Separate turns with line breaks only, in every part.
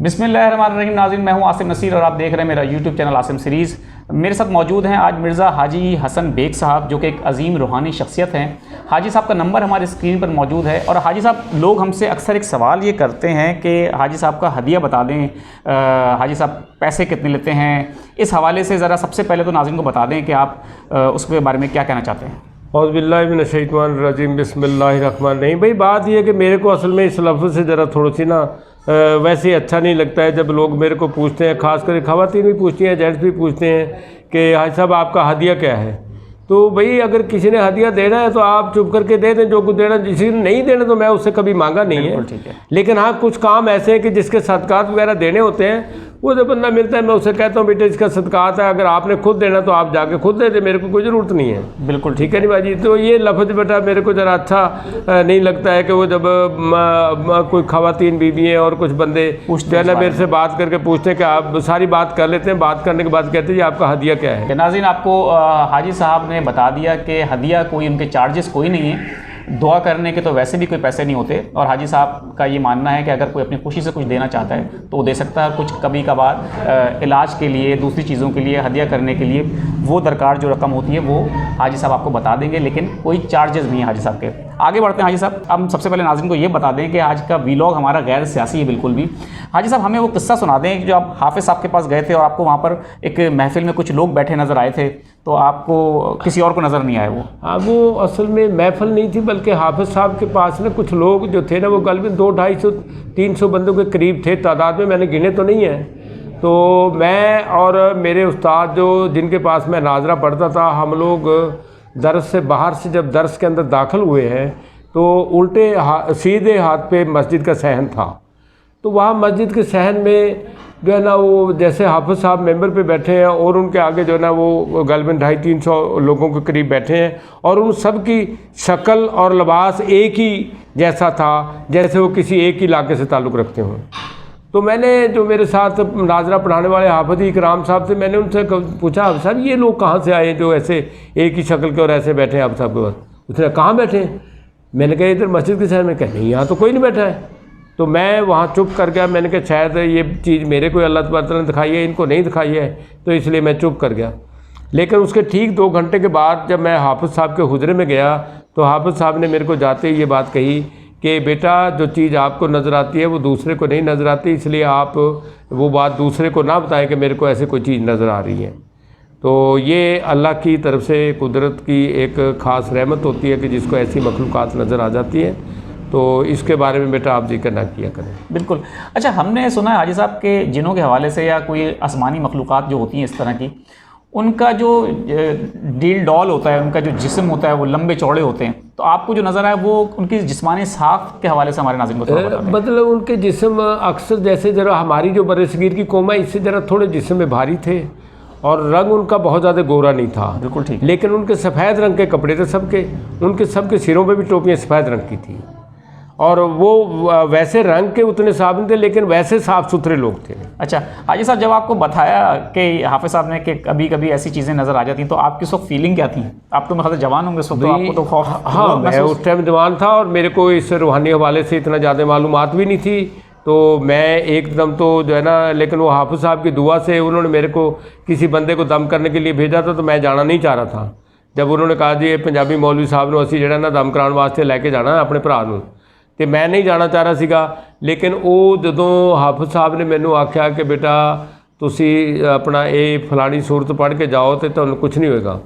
बिस्मिल्लाहिर्रहमानिर्रहीम। नाज़रीन, मैं हूं आसिम नसीर और आप देख रहे हैं मेरा यूट्यूब चैनल आसिम सीरीज़। मेरे साथ मौजूद हैं आज मिर्ज़ा हाजी हसन बेग साहब, जो कि एक अजीम रूहानी शख्सियत हैं। हाजी साहब का नंबर हमारे स्क्रीन पर मौजूद है। और हाजी साहब, लोग हमसे अक्सर एक सवाल ये करते हैं कि हाजी साहब का हदिया बता दें, हाजी साहब पैसे कितने लेते हैं। इस हवाले से ज़रा सबसे पहले तो नाज़रीन को बता दें कि आप उसके बारे में क्या कहना चाहते हैं।
औज़ुबिल्लाहिमिनश्शैतानिर्रजीम बिस्मिल्लाहिर्रहमानिर्रहीम। भाई बात यह है कि मेरे को असल में इस लफ्ज़ से ज़रा थोड़ी सी ना वैसे ही अच्छा नहीं लगता है जब लोग मेरे को पूछते हैं, ख़ास करके ख़वातीन भी पूछती हैं, जेंट्स भी पूछते हैं कि हाजी साहब आपका हदिया क्या है। तो भाई अगर किसी ने हदिया देना है तो आप चुप करके दे दें, जो कुछ देना। किसी ने नहीं देना तो मैं उससे कभी मांगा नहीं है।
ठीक है।
लेकिन हाँ, कुछ काम ऐसे हैं कि जिसके सदकात वगैरह देने होते हैं, वो जब बंदा मिलता है मैं उससे कहता हूँ बेटे इसका सदकात है, अगर आपने खुद देना तो आप जाके खुद दे दे, मेरे को कोई ज़रूरत नहीं है।
बिल्कुल
ठीक है नहीं भाजी। तो ये लफ्ज़ बेटा मेरे को ज़रा अच्छा नहीं लगता है कि वो जब कोई ख़वातीन बीवियाँ और कुछ बंदे जो है ना मेरे से बात करके पूछते हैं कि आप सारी बात कर लेते हैं, बात करने के बाद कहते हैं जी आपका हदिया क्या है।
नाज़रीन, आपको हाजी साहब ने बता दिया कि हदिया कोई, उनके चार्जेस कोई नहीं है। दुआ करने के तो वैसे भी कोई पैसे नहीं होते। और हाजी साहब का ये मानना है कि अगर कोई अपनी खुशी से कुछ देना चाहता है तो वो दे सकता है। कुछ कभी कभार इलाज के लिए, दूसरी चीज़ों के लिए, हदिया करने के लिए वो दरकार जो रकम होती है वो हाजी साहब आपको बता देंगे, लेकिन कोई चार्जेस नहीं है हाजी साहब के। आगे बढ़ते हैं हाजी साहब। हम सबसे पहले नाज़रीन को ये बता दें कि आज का वीलॉग हमारा गैर सियासी है बिल्कुल भी। हाजी साहब, हमें वो किस्सा सुना दें कि जो आप हाफिज़ साहब के पास गए थे और आपको वहाँ पर एक महफिल में कुछ लोग बैठे नज़र आए थे, तो आपको किसी और को नज़र नहीं आया वो।
हाँ, वो असल में महफिल नहीं थी, बल्कि हाफिज़ साहब के पास ना कुछ लोग जो थे ना, वो गलबन 200-250-300 बंदों के करीब थे तादाद में, मैंने गिने तो नहीं है। तो मैं और मेरे उस्ताद जो जिनके पास मैं नाजरा पढ़ता था, हम लोग दर्स से बाहर से जब दर्स के अंदर दाखिल हुए हैं तो उल्टे सीधे हाथ पे मस्जिद का सहन था। तो वहाँ मस्जिद के सहन में जो है ना वो जैसे हाफिज़ साहब मेंबर पे बैठे हैं और उनके आगे जो है ना वो गलबन 250-300 लोगों के करीब बैठे हैं, और उन सब की शक्ल और लिबास एक ही जैसा था, जैसे वो किसी एक ही इलाके से ताल्लुक़ रखते हों। तो मैंने जो मेरे साथ नाजरा पढ़ाने वाले हाफिज़ इकराम साहब थे, मैंने उनसे पूछा हाफिज़ साहब ये लोग कहाँ से आए जो ऐसे एक ही शक्ल के और ऐसे बैठे हैं हाफिज़ साहब के पास। उसने कहाँ बैठे हैं? मैंने कहा इधर मस्जिद के शहर में। कहा नहीं, यहाँ तो कोई नहीं बैठा है। तो मैं वहाँ चुप कर गया। मैंने कहा शायद ये चीज़ मेरे को अल्लाह तबारक ने दिखाई है, इनको नहीं दिखाई है, तो इसलिए मैं चुप कर गया। लेकिन उसके ठीक 2 घंटे के बाद जब मैं हाफिज़ साहब के हुजरे में गया तो हाफिज़ साहब ने मेरे को जाते ही ये बात कही कि बेटा जो चीज़ आपको नज़र आती है वो दूसरे को नहीं नज़र आती, इसलिए आप वो बात दूसरे को ना बताएं कि मेरे को ऐसे कोई चीज़ नज़र आ रही है। तो ये अल्लाह की तरफ से कुदरत की एक ख़ास रहमत होती है कि जिसको ऐसी मखलूक़ात नज़र आ जाती है। तो इसके बारे में बेटा आप जिक्र ना किया करें।
बिल्कुल। अच्छा, हमने सुना है हाजी साहब के जिनों के हवाले से या कोई आसमानी मखलूक़ात जो होती हैं इस तरह की, उनका जो डील डॉल होता है, उनका जो जिस्म होता है वो लंबे चौड़े होते हैं। तो आपको जो नज़र आया वो उनकी जिस्मानी साख्त के हवाले से हमारे नाज़रीन को थोड़ा बता दें।
मतलब उनके जिस्म अक्सर जैसे ज़रा हमारी जो बरसगीर की कौम है इससे ज़रा थोड़े जिस्म में भारी थे, और रंग उनका बहुत ज़्यादा गोरा नहीं था।
बिल्कुल ठीक।
लेकिन उनके सफ़ेद रंग के कपड़े थे सबके, उनके सबके सिरों पे भी टोपियाँ सफ़ेद रंग की थी, और वो वैसे रंग के उतने साफ नहीं थे लेकिन वैसे साफ़ सुथरे लोग थे।
अच्छा हाजी साहब, जब आपको बताया कि हाफिज़ साहब ने कि कभी कभी ऐसी चीज़ें नज़र आ जाती तो आपकी उस वक्त फीलिंग क्या थी? आप तो मेरे जवान होंगे उस वक्त, तो आपको तो खौफ।
हाँ, मैं उस टाइम जवान था और मेरे को इस रूहानी हवाले से इतना ज़्यादा मालूमात भी नहीं थी। तो मैं एकदम तो जो है ना, लेकिन वो हाफिज़ साहब की दुआ से उन्होंने मेरे को किसी बंदे को दम करने के लिए भेजा था, तो मैं जाना नहीं चाह रहा था। जब उन्होंने कहा जी पंजाबी मौलवी साहब ने असी जो ना दम कराने वास्ते लैके जाना अपने भरा नूं, तो मैं नहीं जाना चाह रहा सीगा। लेकिन वो जदों हाफिज़ साहब ने मैनू आख्या कि बेटा तुसी अपना ये फलानी सूरत पढ़ के जाओ तो तुहानूं कुछ नहीं होएगा,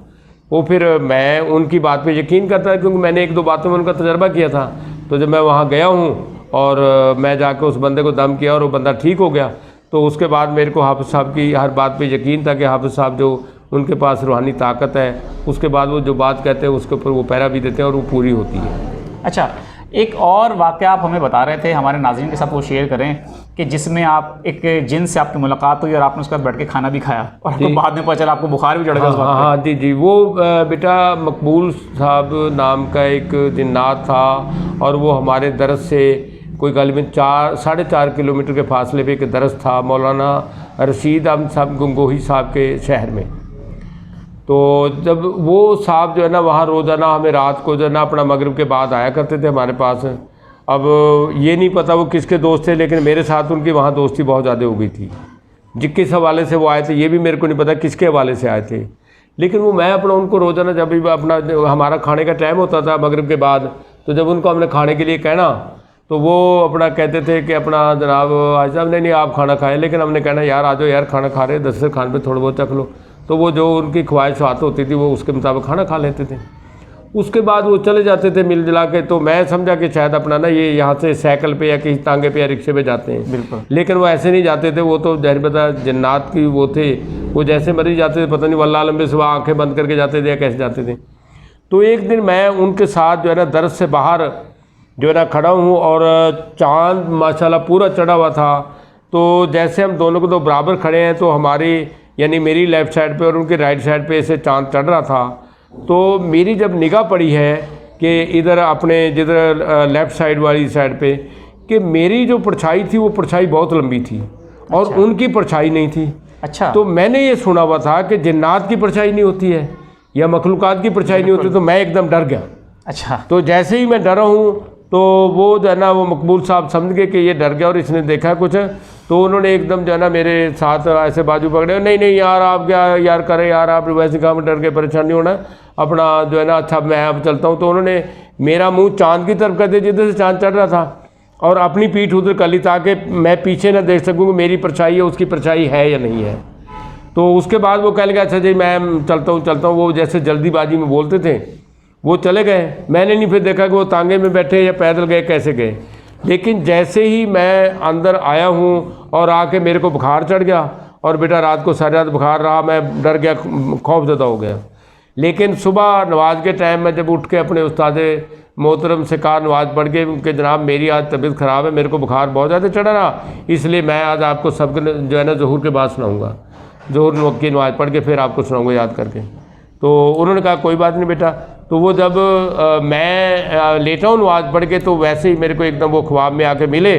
वो फिर मैं उनकी बात पे यकीन करता क्योंकि मैंने 1-2 बातों में उनका तजर्बा किया था। तो जब मैं वहाँ गया हूँ और मैं जाकर उस बंदे को दम किया और वो बंदा ठीक हो गया, तो उसके बाद मेरे को हाफिज़ साहब की हर बात पे यकीन था कि हाफिज़ साहब जो उनके पास रूहानी ताकत है, उसके बाद वो जो बात कहते हैं उसके ऊपर वो पैरा भी देते हैं और वो पूरी होती है।
अच्छा, एक और वाक़या आप हमें बता रहे थे, हमारे नाज़रीन के साथ वो शेयर करें कि जिसमें आप एक जिन से आपकी मुलाकात हुई और आपने उसके बाद बैठ के खाना भी खाया और आपको बाद में पता चला आपको बुखार भी चढ़ गया।
हाँ जी, वो बेटा मकबूल साहब नाम का एक जिन्नात था, और वो हमारे दरस से कोई गलबन 4-4.5 किलोमीटर के फासले पे एक दरस था मौलाना रशीद अहमद साहब गंगोही साहब के शहर में। तो जब वो साहब जो है ना वहाँ रोज़ाना हमें रात को जो है ना अपना मगरिब के बाद आया करते थे हमारे पास, अब ये नहीं पता वो किसके दोस्त थे, लेकिन मेरे साथ उनकी वहाँ दोस्ती बहुत ज़्यादा हो गई थी। किस हवाले से वो आए थे ये भी मेरे को नहीं पता किसके हवाले से आए थे, लेकिन वो मैं अपना उनको रोज़ाना जब भी अपना हमारा खाने का टाइम होता था मगरिब के बाद, तो जब उनको हमने खाने के लिए कहना तो वो अपना कहते थे कि अपना जनाब आज साहब नहीं आप खाना खाएं, लेकिन हमने कहना यार आ जाओ यार खाना खा रहे दस्तरखान पे थोड़ा बहुत चख लो। तो वो जो उनकी ख्वाहिशात होती थी वो उसके मुताबिक खाना खा लेते थे। उसके बाद वो चले जाते थे मिल जुला के, तो मैं समझा कि शायद अपना ना ये यहाँ से साइकिल पे या किसी तांगे पे या रिक्शे पे जाते हैं।
बिल्कुल।
लेकिन वो ऐसे नहीं जाते थे, वो तो जहर बता जन्नात की वो थे, वो जैसे मरीज जाते थे पता नहीं वल्लाह लंबे सुबह आँखें बंद करके जाते थे या कैसे जाते थे। तो एक दिन मैं उनके साथ जो है ना दर्द से बाहर जो है ना खड़ा हूँ और चाँद माशाल्लाह पूरा चढ़ा हुआ था। तो जैसे हम दोनों को तो बराबर खड़े हैं, तो हमारी यानी मेरी लेफ़्ट साइड पे और उनकी राइट साइड पे ऐसे चाँद चढ़ रहा था। तो मेरी जब निगाह पड़ी है कि इधर अपने जिधर लेफ़्ट साइड वाली साइड पे, कि मेरी जो परछाई थी वो परछाई बहुत लंबी थी और उनकी परछाई नहीं थी।
अच्छा।
तो मैंने ये सुना हुआ था कि जिन्नात की परछाई नहीं होती है या मखलूक़ात की परछाई नहीं होती, तो मैं एकदम डर गया।
अच्छा।
तो जैसे ही मैं डरा हूँ तो वो जो है ना वो मकबूल साहब समझ गए कि ये डर गया और इसने देखा कुछ, तो उन्होंने एकदम जो है ना मेरे साथ ऐसे बाजू पकड़े, नहीं नहीं यार आप क्या यार करें यार, आप वैसे काम डर के परेशान नहीं होना अपना जो है ना, अच्छा मैं अब चलता हूँ। तो उन्होंने मेरा मुंह चांद की तरफ कर दिया जिधर से चांद चढ़ रहा था और अपनी पीठ उधर कर ली ताकि मैं पीछे ना देख सकूँ कि मेरी परछाई है उसकी परछाई है या नहीं है। तो उसके बाद वो कह लगा अच्छा जी मैं चलता हूँ। वो जैसे जल्दीबाजी में बोलते थे वो चले गए। मैंने नहीं फिर देखा कि वो तांगे में बैठे या पैदल गए कैसे गए। लेकिन जैसे ही मैं अंदर आया हूँ और आके मेरे को बुखार चढ़ गया और बेटा रात को सारी रात बुखार रहा, मैं डर गया, खौफजदा हो गया। लेकिन सुबह नमाज के टाइम में जब उठ के अपने उस्ताद मोहतरम से कहा नमाज पढ़ के कि जनाब मेरी आज तबीयत ख़राब है, मेरे को बुखार बहुत ज़्यादा चढ़ा रहा, इसलिए मैं आज आपको सब जो है ना ज़ुहूर के बाद सुनाऊँगा, ज़ुहूर की नमाज पढ़ के फिर आपको सुनाऊँगा याद करके। तो उन्होंने कहा कोई बात नहीं बेटा। तो वो जब मैं लेटा हूँ नमाज पढ़ के, तो वैसे ही मेरे को एकदम वो ख्वाब में आके मिले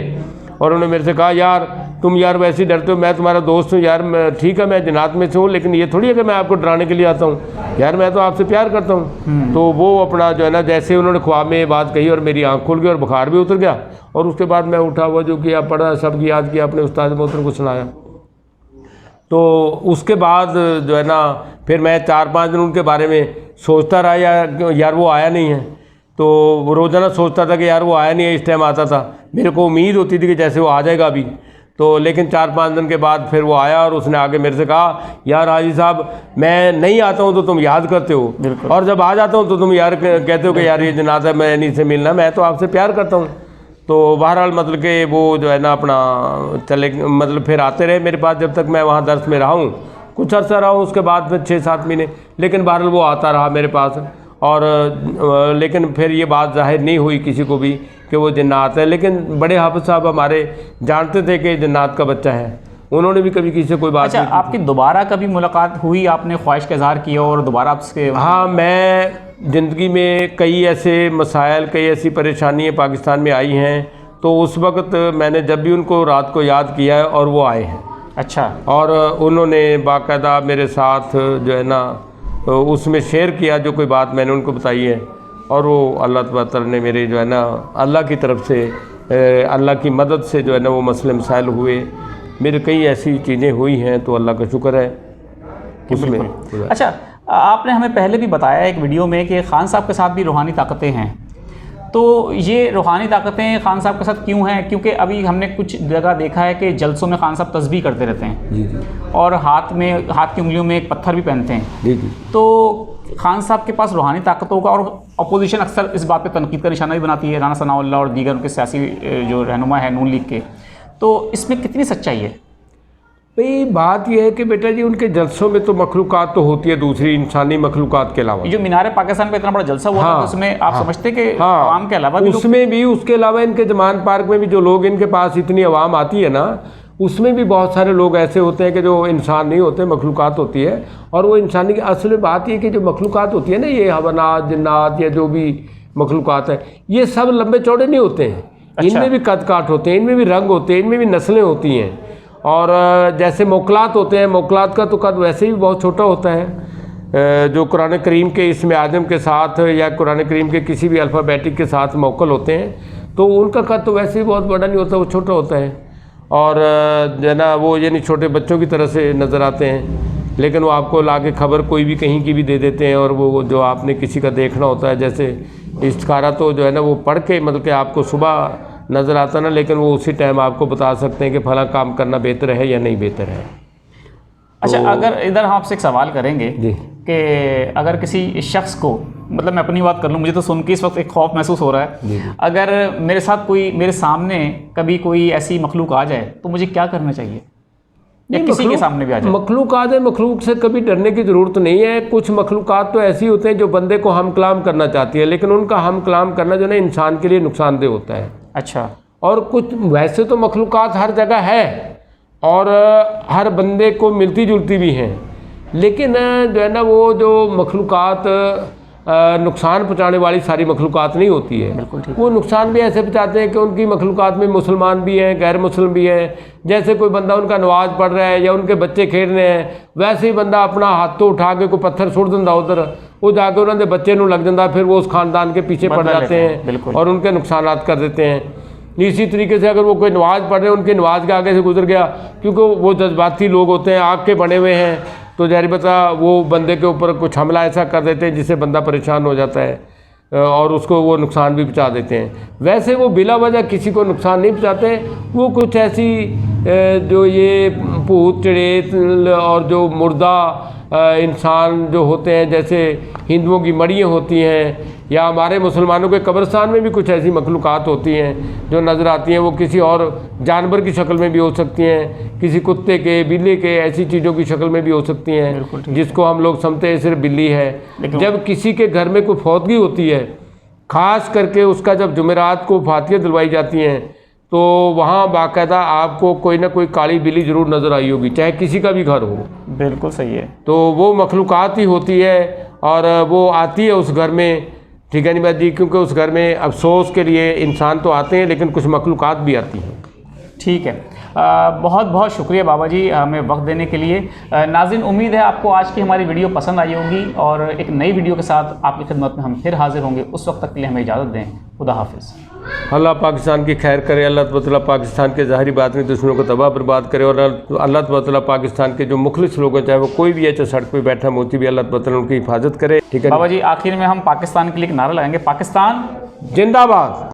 और उन्होंने मेरे से कहा यार तुम यार वैसे ही डरते हो, मैं तुम्हारा दोस्त हूँ यार, मैं ठीक है मैं जन्नत में से हूँ, लेकिन ये थोड़ी है कि मैं आपको डराने के लिए आता हूँ यार, मैं तो आपसे प्यार करता हूँ। तो वो अपना जो है ना जैसे उन्होंने ख्वाब में ये बात कही और मेरी आँख खुल गई और बुखार भी उतर गया। और उसके बाद मैं उठा हुआ जो किया पढ़ा सबकी याद किया, अपने उस्ताद मोहतरम को सुनाया। तो उसके बाद जो है ना फिर मैं 4-5 दिन उनके बारे में सोचता रहा यार वो आया नहीं है। तो वो रोज़ाना सोचता था कि यार वो आया नहीं है, इस टाइम आता था, मेरे को उम्मीद होती थी कि जैसे वो आ जाएगा अभी। तो लेकिन 4-5 दिन के बाद फिर वो आया और उसने आके मेरे से कहा यार हाजी साहब मैं नहीं आता हूँ तो तुम याद करते हो, और जब आ जाता हूँ तो तुम यार कहते हो कि यार ये जनाजा मैं इन्हीं से मिलना, मैं तो आपसे प्यार करता हूँ। तो बहरहाल मतलब कि वो जो है ना अपना चले मतलब फिर आते रहे मेरे पास जब तक मैं वहाँ दर्स में रहा हूँ, कुछ अर्सा रहा हूँ, उसके बाद फिर 6-7 महीने, लेकिन बहरहाल वो आता रहा मेरे पास। और लेकिन फिर ये बात जाहिर नहीं हुई किसी को भी कि वो जन्नात है। लेकिन बड़े हाफिज़ साहब हमारे जानते थे कि जन्नात का बच्चा है, उन्होंने भी कभी किसी से कोई बात
अच्छा,
नहीं की।
आपकी दोबारा कभी मुलाकात हुई, आपने ख्वाहिश का इजहार किया और दोबारा आपसे?
हाँ, मैं ज़िंदगी में कई ऐसे मसाइल, कई ऐसी परेशानियाँ पाकिस्तान में आई हैं, तो उस वक्त मैंने जब भी उनको रात को याद किया है और वो आए हैं।
अच्छा।
और उन्होंने बाकायदा मेरे साथ जो है ना उसमें शेयर किया जो कोई बात मैंने उनको बताई है, और वो अल्लाह ताला ने मेरे जो है ना अल्लाह की तरफ से अल्लाह की मदद से जो है ना वो मसले मसाइल हुए, मेरे कई ऐसी चीज़ें हुई हैं, तो अल्लाह का शुक्र है उसमें।
अच्छा, आपने हमें पहले भी बताया एक वीडियो में कि खान साहब के साथ भी रूहानी ताकतें हैं, तो ये रूहानी ताकतें खान साहब के साथ क्यों हैं? क्योंकि अभी हमने कुछ जगह देखा है कि जलसों में खान साहब तस्बीह करते रहते हैं।
जी।
और हाथ की उंगलियों में एक पत्थर भी पहनते हैं।
जी।
तो खान साहब के पास रूहानी ताकतों का, और अपोजिशन अक्सर इस बात पे तनकीद का निशाना भी बनाती है, राना सनाउल्लाह और दीगर उनके सियासी जो रहनुमा है नून लीग के, तो इसमें कितनी सच्चाई है?
भाई बात यह है कि बेटा जी उनके जलसों में तो मखलूक़ात तो होती है दूसरी इंसानी मखलूक़ात के अलावा।
जो मीनार पाकिस्तान पे इतना बड़ा जलसा हुआ था, तो उसमें आप समझते कि आवाम के अलावा भी
उसमें भी, उसके अलावा इनके जमान पार्क में भी जो लोग इनके पास इतनी आवाम आती है ना, उसमें भी बहुत सारे लोग ऐसे होते हैं कि जो इंसान नहीं होते, मखलूक़ात होती है। और वो इंसानी की असल में बात ये कि जो मखलूक़ात होती है ना, ये हवनात जिन्नात या जो भी मखलूक़ात है, ये सब लंबे चौड़े नहीं होते हैं।
अच्छा।
इनमें भी कद काट होते हैं, इनमें भी रंग होते हैं, इनमें भी नस्लें होती हैं। और जैसे मोकलात होते हैं, मोकलात का तो कद वैसे ही बहुत छोटा होता है, जो कुरान करीम के इसमें आदम के साथ या कुरान करीम के किसी भी अल्फ़ाबेटिक के साथ मोकल होते हैं, तो उनका कद तो वैसे ही बहुत बड़ा नहीं होता, वो छोटा होता है और जो है ना वो यानी छोटे बच्चों की तरह से नज़र आते हैं, लेकिन वो आपको लाके खबर कोई भी कहीं की भी दे देते हैं। और वो जो आपने किसी का देखना होता है, जैसे इस्तिखारा तो जो है ना वो पढ़ के मतलब कि आपको सुबह नज़र आता ना, लेकिन वो उसी टाइम आपको बता सकते हैं कि फला काम करना बेहतर है या नहीं बेहतर है।
अच्छा, अगर इधर हम आपसे एक सवाल करेंगे
जी
कि अगर किसी शख्स को, मतलब मैं अपनी बात कर लूँ, मुझे तो सुन के इस वक्त एक खौफ महसूस हो रहा है, अगर मेरे साथ कोई, मेरे सामने कभी कोई ऐसी मखलूक आ जाए तो मुझे क्या करना चाहिए, या किसी के सामने भी आ जाए?
मखलूकात है, मखलूक से कभी डरने की ज़रूरत नहीं है। कुछ मखलूकात तो ऐसी होते हैं जो बंदे को हम कलाम करना चाहती है, लेकिन उनका हम कलाम करना जो है इंसान के लिए नुकसानदेह होता है।
अच्छा।
और कुछ वैसे तो मखलूकात हर जगह है और हर बंदे को मिलती जुलती भी हैं, लेकिन जो है ना वो जो मखलूकात नुकसान पहुँचाने वाली सारी मखलूकात नहीं होती है।
बिल्कुल ठीक।
वो नुकसान भी ऐसे पहुँचाते हैं कि उनकी मखलूकात में मुसलमान भी हैं, गैर मुस्लिम भी हैं। जैसे कोई बंदा उनका नमाज पढ़ रहा है या उनके बच्चे खेल रहे हैं, वैसे ही बंदा अपना हाथों उठा के कोई पत्थर सुट दिंदा उधर, वो जाके उन्होंने बच्चे नूं लग जाता, फिर वो उस खानदान के पीछे पड़ जाते हैं और उनके नुकसान कर देते हैं। इसी तरीके से अगर वो कोई नमाज़ पढ़ रहे हैं, उनकी नमाज के आगे से गुजर गया, क्योंकि वो जज्बाती लोग होते हैं, आग के बने हुए हैं, तो जाहिर बता वो बंदे के ऊपर कुछ हमला ऐसा कर देते हैं जिससे बंदा परेशान हो जाता है और उसको वो नुकसान भी पहुंचा देते हैं। वैसे वो बिला वजह किसी को नुकसान नहीं पहुंचाते। वो कुछ ऐसी जो ये भूत चड़ेत और जो मुर्दा इंसान जो होते हैं, जैसे हिंदुओं की मड़ियाँ होती हैं या हमारे मुसलमानों के कब्रिस्तान में भी कुछ ऐसी मखलूक़ात होती हैं जो नज़र आती हैं। वो किसी और जानवर की शक्ल में भी हो सकती हैं, किसी कुत्ते के, बिल्ली के, ऐसी चीज़ों की शक्ल में भी हो सकती हैं जिसको हम लोग समझते हैं सिर्फ बिल्ली है। जब किसी के घर में कोई फौतगी होती है, ख़ास करके उसका जब जुमेरात को फातिया दिलवाई जाती हैं, तो वहाँ बाकायदा आपको कोई ना कोई काली बिल्ली ज़रूर नज़र आई होगी, चाहे किसी का भी घर हो।
बिल्कुल सही है।
तो वो मखलूक़ात ही होती है और वो आती है उस घर में, ठीक है नहीं बात जी, क्योंकि उस घर में अफसोस के लिए इंसान तो आते हैं लेकिन कुछ मखलूक़ात भी आती हैं।
ठीक है, बहुत बहुत शुक्रिया बाबा जी हमें वक्त देने के लिए। नाज़रीन, उम्मीद है आपको आज की हमारी वीडियो पसंद आई होगी और एक नई वीडियो के साथ आपकी खिदमत में हम फिर हाजिर होंगे। उस वक्त तक के लिए हमें इजाज़त दें। खुदा हाफिज़।
अल्लाह पाकिस्तान की खैर करे, अल्लाह ताला पाकिस्तान के ज़ाहिरी बात में दुश्मनों को तबाह बर्बाद करे और अल्लाह ताला पाकिस्तान के जो मुखलिस लोग हैं, चाहे वो कोई भी है, चाहे सड़क पे बैठा मोती भी, अल्लाह ताला उनकी हिफाजत करे। ठीक है
बाबा जी, आखिर में हम पाकिस्तान के लिए एक नारा लगाएंगे, पाकिस्तान
जिंदाबाद।